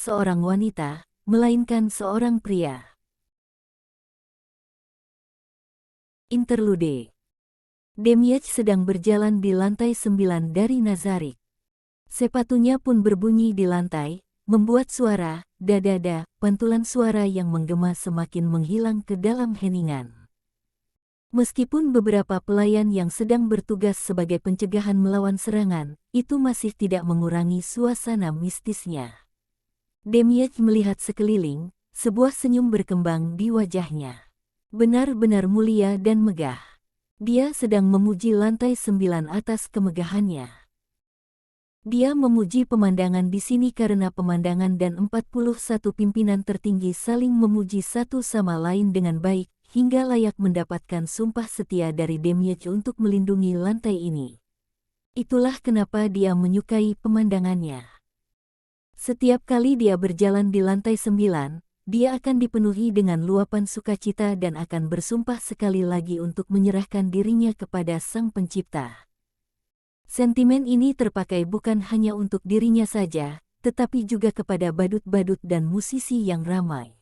seorang wanita, melainkan seorang pria. Interlude. Demiej sedang berjalan di lantai 9 dari Nazarik. Sepatunya pun berbunyi di lantai, membuat suara, dadada, pantulan suara yang menggema semakin menghilang ke dalam heningan. Meskipun beberapa pelayan yang sedang bertugas sebagai pencegahan melawan serangan, itu masih tidak mengurangi suasana mistisnya. Demiej melihat sekeliling, sebuah senyum berkembang di wajahnya. Benar-benar mulia dan megah. Dia sedang memuji lantai 9 atas kemegahannya. Dia memuji pemandangan di sini karena pemandangan dan 41 pimpinan tertinggi saling memuji satu sama lain dengan baik, hingga layak mendapatkan sumpah setia dari Demiej untuk melindungi lantai ini. Itulah kenapa dia menyukai pemandangannya. Setiap kali dia berjalan di lantai 9, dia akan dipenuhi dengan luapan sukacita dan akan bersumpah sekali lagi untuk menyerahkan dirinya kepada Sang Pencipta. Sentimen ini terpakai bukan hanya untuk dirinya saja, tetapi juga kepada badut-badut dan musisi yang ramai.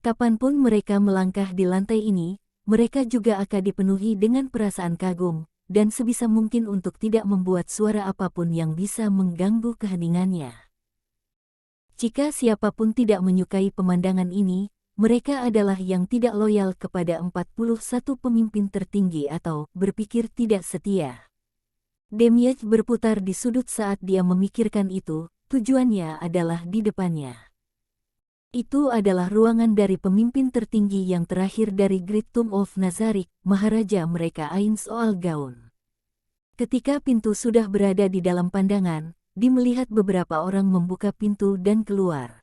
Kapanpun mereka melangkah di lantai ini, mereka juga akan dipenuhi dengan perasaan kagum, dan sebisa mungkin untuk tidak membuat suara apapun yang bisa mengganggu keheningannya. Jika siapapun tidak menyukai pemandangan ini, mereka adalah yang tidak loyal kepada 41 pemimpin tertinggi atau berpikir tidak setia. Demiej berputar di sudut saat dia memikirkan itu, tujuannya adalah di depannya. Itu adalah ruangan dari pemimpin tertinggi yang terakhir dari Great Tomb of Nazarik, Maharaja mereka Ain Soal Gaun. Ketika pintu sudah berada di dalam pandangan, dia melihat beberapa orang membuka pintu dan keluar.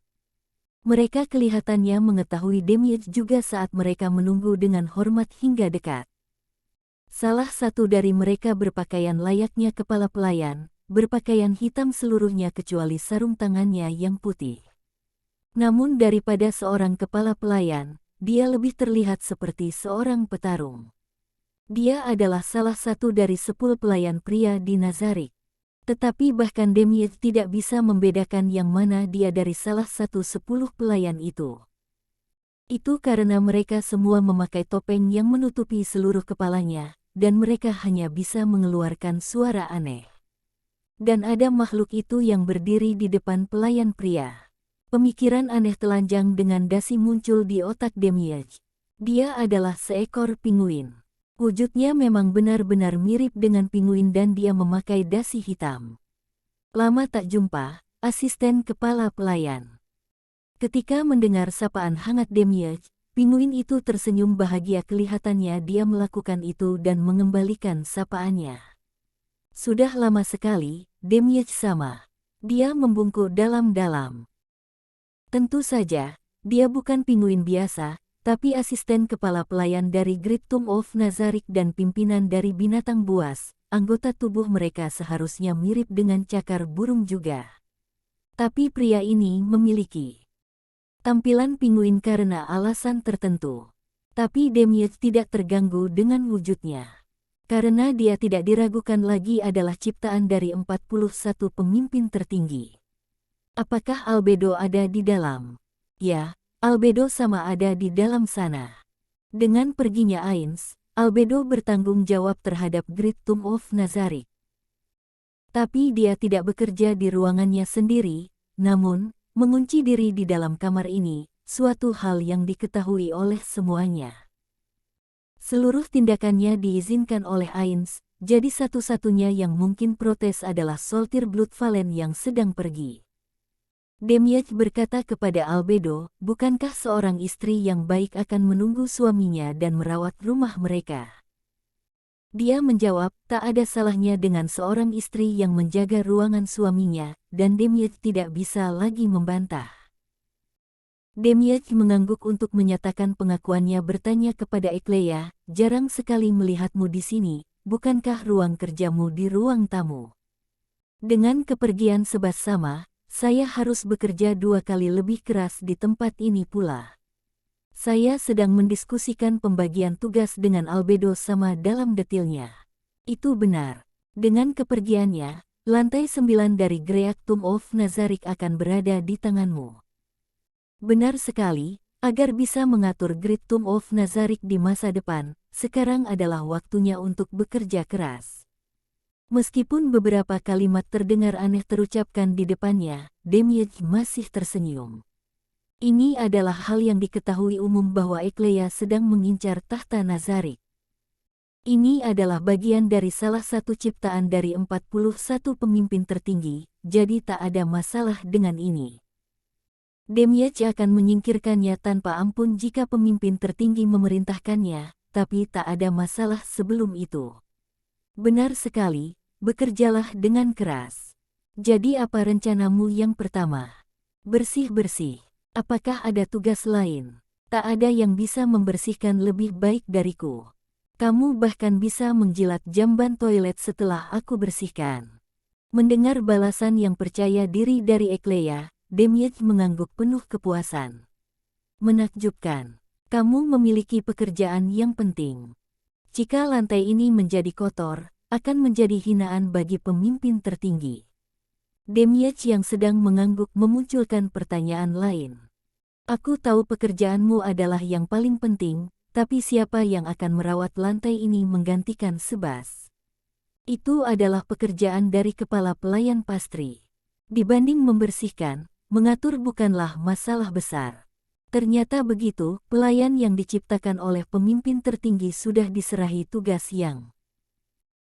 Mereka kelihatannya mengetahui Demiej juga saat mereka menunggu dengan hormat hingga dekat. Salah satu dari mereka berpakaian layaknya kepala pelayan, berpakaian hitam seluruhnya kecuali sarung tangannya yang putih. Namun daripada seorang kepala pelayan, dia lebih terlihat seperti seorang petarung. Dia adalah salah satu dari 10 pelayan pria di Nazarik. Tetapi bahkan Demiej tidak bisa membedakan yang mana dia dari salah satu 10 pelayan itu. Itu karena mereka semua memakai topeng yang menutupi seluruh kepalanya, dan mereka hanya bisa mengeluarkan suara aneh. Dan ada makhluk itu yang berdiri di depan pelayan pria. Pemikiran aneh telanjang dengan dasi muncul di otak Demiej. Dia adalah seekor pinguin. Wujudnya memang benar-benar mirip dengan pinguin dan dia memakai dasi hitam. Lama tak jumpa, asisten kepala pelayan. Ketika mendengar sapaan hangat Demiej, pinguin itu tersenyum bahagia, kelihatannya dia melakukan itu dan mengembalikan sapaannya. Sudah lama sekali, Demiej sama. Dia membungkuk dalam-dalam. Tentu saja, dia bukan pinguin biasa, tapi asisten kepala pelayan dari Great Tomb of Nazarik dan pimpinan dari binatang buas. Anggota tubuh mereka seharusnya mirip dengan cakar burung juga. Tapi pria ini memiliki tampilan pinguin karena alasan tertentu. Tapi Demiej tidak terganggu dengan wujudnya. Karena dia tidak diragukan lagi adalah ciptaan dari 41 pemimpin tertinggi. Apakah Albedo ada di dalam? Ya, Albedo sama ada di dalam sana. Dengan perginya Ains, Albedo bertanggung jawab terhadap Great Tomb of Nazarik. Tapi dia tidak bekerja di ruangannya sendiri, namun, mengunci diri di dalam kamar ini, suatu hal yang diketahui oleh semuanya. Seluruh tindakannya diizinkan oleh Ains, jadi satu-satunya yang mungkin protes adalah Soltir Bloodvalen yang sedang pergi. Demiej berkata kepada Albedo, bukankah seorang istri yang baik akan menunggu suaminya dan merawat rumah mereka? Dia menjawab, tak ada salahnya dengan seorang istri yang menjaga ruangan suaminya, dan Demiej tidak bisa lagi membantah. Demiej mengangguk untuk menyatakan pengakuannya, bertanya kepada Ekleya, jarang sekali melihatmu di sini, bukankah ruang kerjamu di ruang tamu? Dengan kepergian Sebas sama, saya harus bekerja 2 kali lebih keras di tempat ini pula. Saya sedang mendiskusikan pembagian tugas dengan Albedo sama dalam detilnya. Itu benar. Dengan kepergiannya, Lantai 9 dari Great Tomb of Nazarick akan berada di tanganmu. Benar sekali, agar bisa mengatur Great Tomb of Nazarick di masa depan, sekarang adalah waktunya untuk bekerja keras. Meskipun beberapa kalimat terdengar aneh terucapkan di depannya, Demiurge masih tersenyum. Ini adalah hal yang diketahui umum bahwa Ecleia sedang mengincar tahta Nazarick. Ini adalah bagian dari salah satu ciptaan dari 41 pemimpin tertinggi, jadi tak ada masalah dengan ini. Demiurge akan menyingkirkannya tanpa ampun jika pemimpin tertinggi memerintahkannya, tapi tak ada masalah sebelum itu. Benar sekali, bekerjalah dengan keras. Jadi apa rencanamu yang pertama? Bersih-bersih. Apakah ada tugas lain? Tak ada yang bisa membersihkan lebih baik dariku. Kamu bahkan bisa menjilat jamban toilet setelah aku bersihkan. Mendengar balasan yang percaya diri dari Ecleia, Demiurge mengangguk penuh kepuasan. Menakjubkan. Kamu memiliki pekerjaan yang penting. Jika lantai ini menjadi kotor, akan menjadi hinaan bagi pemimpin tertinggi. Demiurge yang sedang mengangguk memunculkan pertanyaan lain. Aku tahu pekerjaanmu adalah yang paling penting, tapi siapa yang akan merawat lantai ini menggantikan Sebas? Itu adalah pekerjaan dari kepala pelayan pastri. Dibanding membersihkan, mengatur bukanlah masalah besar. Ternyata begitu, pelayan yang diciptakan oleh pemimpin tertinggi sudah diserahi tugas yang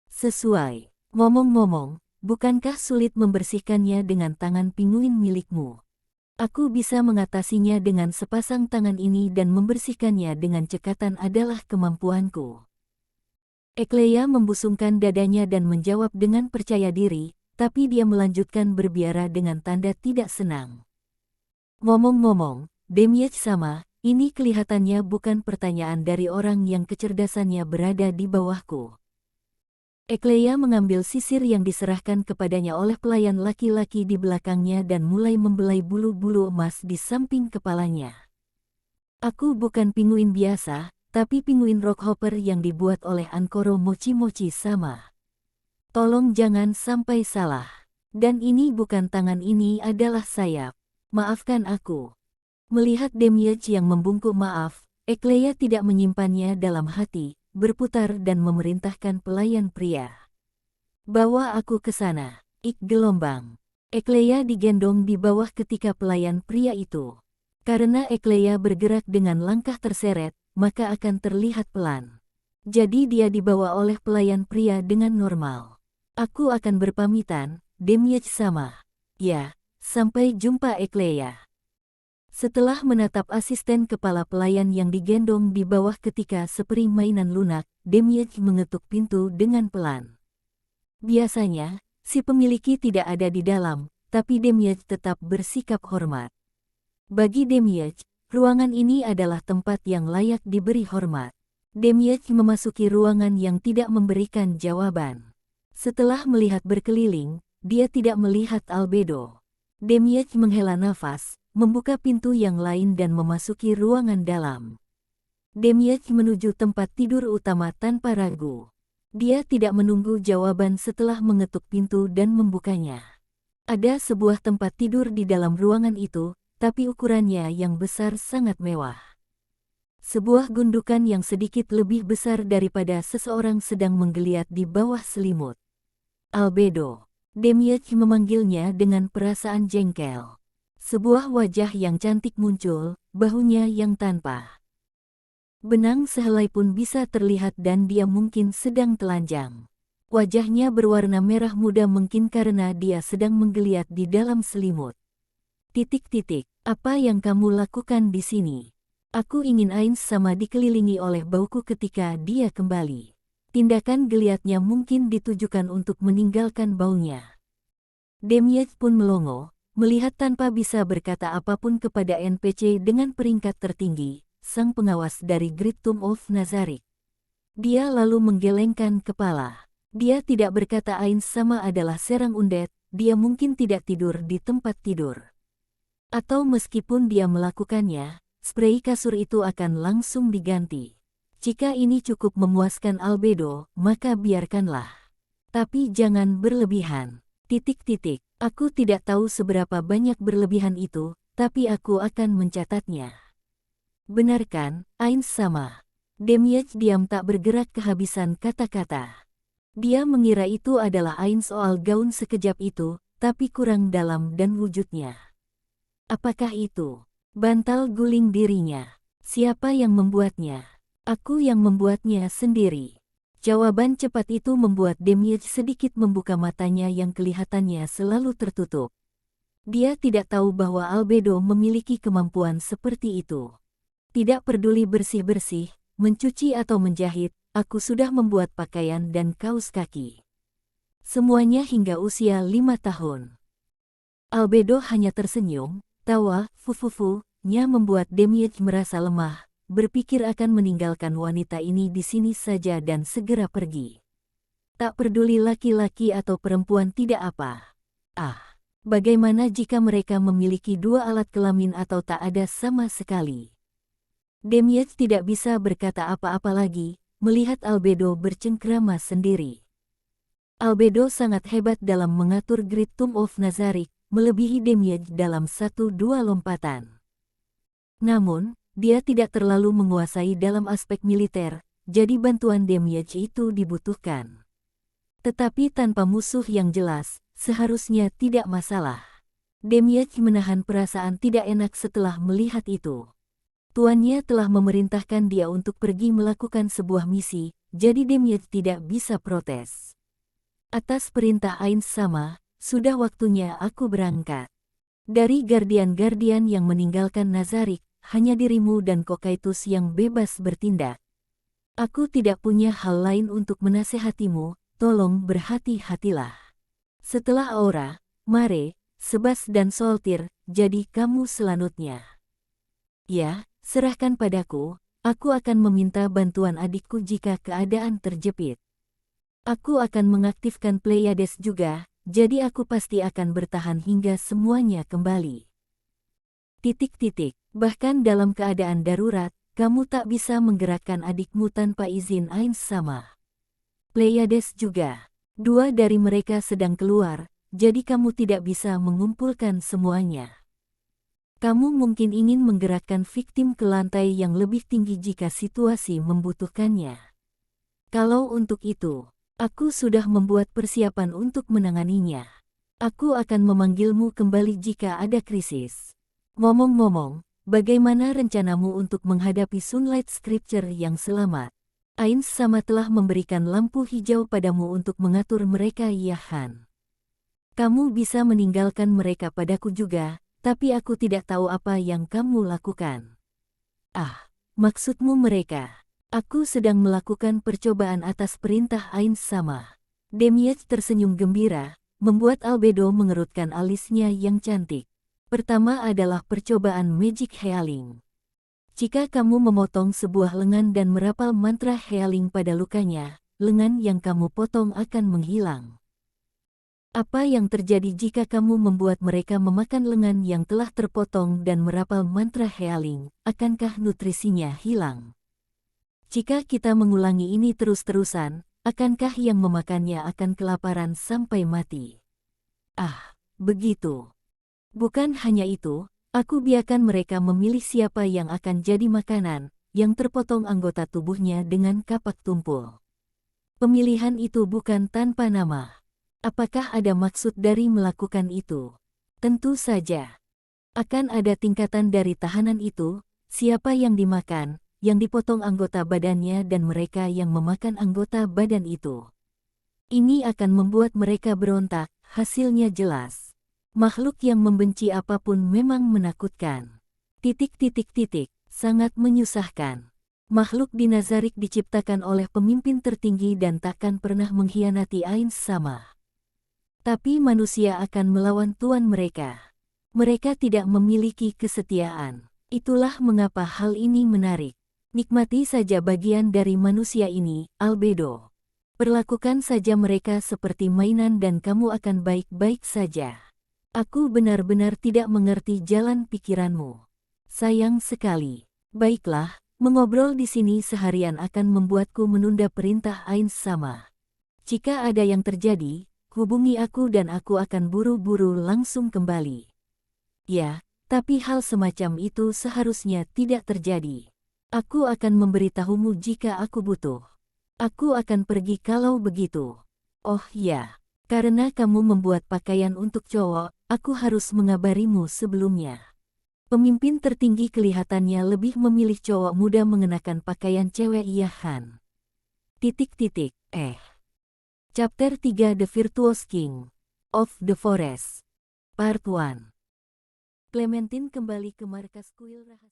sesuai. Ngomong-ngomong, bukankah sulit membersihkannya dengan tangan pinguin milikmu? Aku bisa mengatasinya dengan sepasang tangan ini dan membersihkannya dengan cekatan adalah kemampuanku. Ecleia membusungkan dadanya dan menjawab dengan percaya diri, tapi dia melanjutkan berbiara dengan tanda tidak senang. Ngomong-ngomong, Demiurge sama, ini kelihatannya bukan pertanyaan dari orang yang kecerdasannya berada di bawahku. Ecleia mengambil sisir yang diserahkan kepadanya oleh pelayan laki-laki di belakangnya dan mulai membelai bulu-bulu emas di samping kepalanya. Aku bukan pinguin biasa, tapi pinguin rockhopper yang dibuat oleh Ankoro Mochi-Mochi sama. Tolong jangan sampai salah. Dan ini bukan tangan, ini adalah sayap. Maafkan aku. Melihat Demiurge yang membungkuk maaf, Ecleia tidak menyimpannya dalam hati, berputar dan memerintahkan pelayan pria. Bawa aku ke sana. Ik gelombang. Ecleia digendong di bawah ketika pelayan pria itu. Karena Ecleia bergerak dengan langkah terseret, maka akan terlihat pelan. Jadi dia dibawa oleh pelayan pria dengan normal. Aku akan berpamitan, Demiurge sama. Ya, sampai jumpa Ecleia. Setelah menatap asisten kepala pelayan yang digendong di bawah ketika seperti mainan lunak, Demiurge mengetuk pintu dengan pelan. Biasanya, si pemiliki tidak ada di dalam, tapi Demiurge tetap bersikap hormat. Bagi Demiurge, ruangan ini adalah tempat yang layak diberi hormat. Demiurge memasuki ruangan yang tidak memberikan jawaban. Setelah melihat berkeliling, dia tidak melihat Albedo. Demiurge menghela nafas, membuka pintu yang lain dan memasuki ruangan dalam. Demiurge menuju tempat tidur utama tanpa ragu. Dia tidak menunggu jawaban setelah mengetuk pintu dan membukanya. Ada sebuah tempat tidur di dalam ruangan itu, tapi ukurannya yang besar sangat mewah. Sebuah gundukan yang sedikit lebih besar daripada seseorang sedang menggeliat di bawah selimut. Albedo. Demiurge memanggilnya dengan perasaan jengkel. Sebuah wajah yang cantik muncul, bahunya yang tanpa benang sehelai pun bisa terlihat dan dia mungkin sedang telanjang. Wajahnya berwarna merah muda mungkin karena dia sedang menggeliat di dalam selimut. Titik-titik, apa yang kamu lakukan di sini? Aku ingin Ains sama dikelilingi oleh bauku ketika dia kembali. Tindakan geliatnya mungkin ditujukan untuk meninggalkan baunya. Demiurge pun melongo, melihat tanpa bisa berkata apapun kepada NPC dengan peringkat tertinggi, sang pengawas dari Great Tomb of Nazarick. Dia lalu menggelengkan kepala. Dia tidak berkata Ains sama adalah serang undead, dia mungkin tidak tidur di tempat tidur. Atau meskipun dia melakukannya, spray kasur itu akan langsung diganti. Jika ini cukup memuaskan Albedo, maka biarkanlah. Tapi jangan berlebihan. Aku tidak tahu seberapa banyak berlebihan itu, tapi aku akan mencatatnya. Benar kan, Ains sama? Demiej diam tak bergerak kehabisan kata-kata. Dia mengira itu adalah Ains soal gaun sekejap itu, tapi kurang dalam dan wujudnya. Apakah itu? Bantal guling dirinya. Siapa yang membuatnya? Aku yang membuatnya sendiri. Jawaban cepat itu membuat Demiej sedikit membuka matanya yang kelihatannya selalu tertutup. Dia tidak tahu bahwa Albedo memiliki kemampuan seperti itu. Tidak peduli bersih-bersih, mencuci atau menjahit, aku sudah membuat pakaian dan kaos kaki. Semuanya hingga usia 5 tahun. Albedo hanya tersenyum, tawa, nya membuat Demiej merasa lemah, berpikir akan meninggalkan wanita ini di sini saja dan segera pergi. Tak peduli laki-laki atau perempuan tidak apa. Bagaimana jika mereka memiliki 2 alat kelamin atau tak ada sama sekali? Demiej tidak bisa berkata apa-apa lagi, melihat Albedo bercengkrama sendiri. Albedo sangat hebat dalam mengatur Great Tomb of Nazarick, melebihi Demiej dalam 1-2 lompatan. Namun, dia tidak terlalu menguasai dalam aspek militer, jadi bantuan Demiej itu dibutuhkan. Tetapi tanpa musuh yang jelas, seharusnya tidak masalah. Demiej menahan perasaan tidak enak setelah melihat itu. Tuannya telah memerintahkan dia untuk pergi melakukan sebuah misi, jadi Demiej tidak bisa protes. Atas perintah Ains sama, sudah waktunya aku berangkat. Dari Guardian-Guardian yang meninggalkan Nazarick, hanya dirimu dan Kokaitus yang bebas bertindak. Aku tidak punya hal lain untuk menasehatimu, tolong berhati-hatilah. Setelah Aura, Mare, Sebas dan Soltir, jadi kamu selanjutnya. Ya, serahkan padaku, aku akan meminta bantuan adikku jika keadaan terjepit. Aku akan mengaktifkan Pleiades juga, jadi aku pasti akan bertahan hingga semuanya kembali. Bahkan dalam keadaan darurat, kamu tak bisa menggerakkan adikmu tanpa izin Ains sama. Pleiades juga. 2 dari mereka sedang keluar, jadi kamu tidak bisa mengumpulkan semuanya. Kamu mungkin ingin menggerakkan victim ke lantai yang lebih tinggi jika situasi membutuhkannya. Kalau untuk itu, aku sudah membuat persiapan untuk menanganinya. Aku akan memanggilmu kembali jika ada krisis. Ngomong-ngomong, bagaimana rencanamu untuk menghadapi Sunlight Scripture yang selamat? Ains sama telah memberikan lampu hijau padamu untuk mengatur mereka ya Han. Kamu bisa meninggalkan mereka padaku juga, tapi aku tidak tahu apa yang kamu lakukan. Maksudmu mereka? Aku sedang melakukan percobaan atas perintah Ains sama. Demiej tersenyum gembira, membuat Albedo mengerutkan alisnya yang cantik. Pertama adalah percobaan Magic Healing. Jika kamu memotong sebuah lengan dan merapal mantra healing pada lukanya, lengan yang kamu potong akan menghilang. Apa yang terjadi jika kamu membuat mereka memakan lengan yang telah terpotong dan merapal mantra healing? Akankah nutrisinya hilang? Jika kita mengulangi ini terus-terusan, akankah yang memakannya akan kelaparan sampai mati? Begitu. Bukan hanya itu, aku biarkan mereka memilih siapa yang akan jadi makanan, yang terpotong anggota tubuhnya dengan kapak tumpul. Pemilihan itu bukan tanpa nama. Apakah ada maksud dari melakukan itu? Tentu saja. Akan ada tingkatan dari tahanan itu, siapa yang dimakan, yang dipotong anggota badannya dan mereka yang memakan anggota badan itu. Ini akan membuat mereka berontak, hasilnya jelas. Makhluk yang membenci apapun memang menakutkan. Sangat menyusahkan. Makhluk di Nazarick diciptakan oleh pemimpin tertinggi dan takkan pernah mengkhianati Ains sama. Tapi manusia akan melawan tuan mereka. Mereka tidak memiliki kesetiaan. Itulah mengapa hal ini menarik. Nikmati saja bagian dari manusia ini, Albedo. Perlakukan saja mereka seperti mainan dan kamu akan baik-baik saja. Aku benar-benar tidak mengerti jalan pikiranmu. Sayang sekali. Baiklah, mengobrol di sini seharian akan membuatku menunda perintah Ains sama. Jika ada yang terjadi, Hubungi aku dan aku akan buru-buru langsung kembali. Ya, tapi hal semacam itu seharusnya tidak terjadi. Aku akan memberitahumu jika aku butuh. Aku akan pergi kalau begitu. Oh ya, karena kamu membuat pakaian untuk cowok, aku harus mengabarimu sebelumnya. Pemimpin tertinggi kelihatannya lebih memilih cowok muda mengenakan pakaian cewek iya Han. Chapter 3 The Virtuous King of the Forest Part 1. Clementine kembali ke markas kuil rahasia.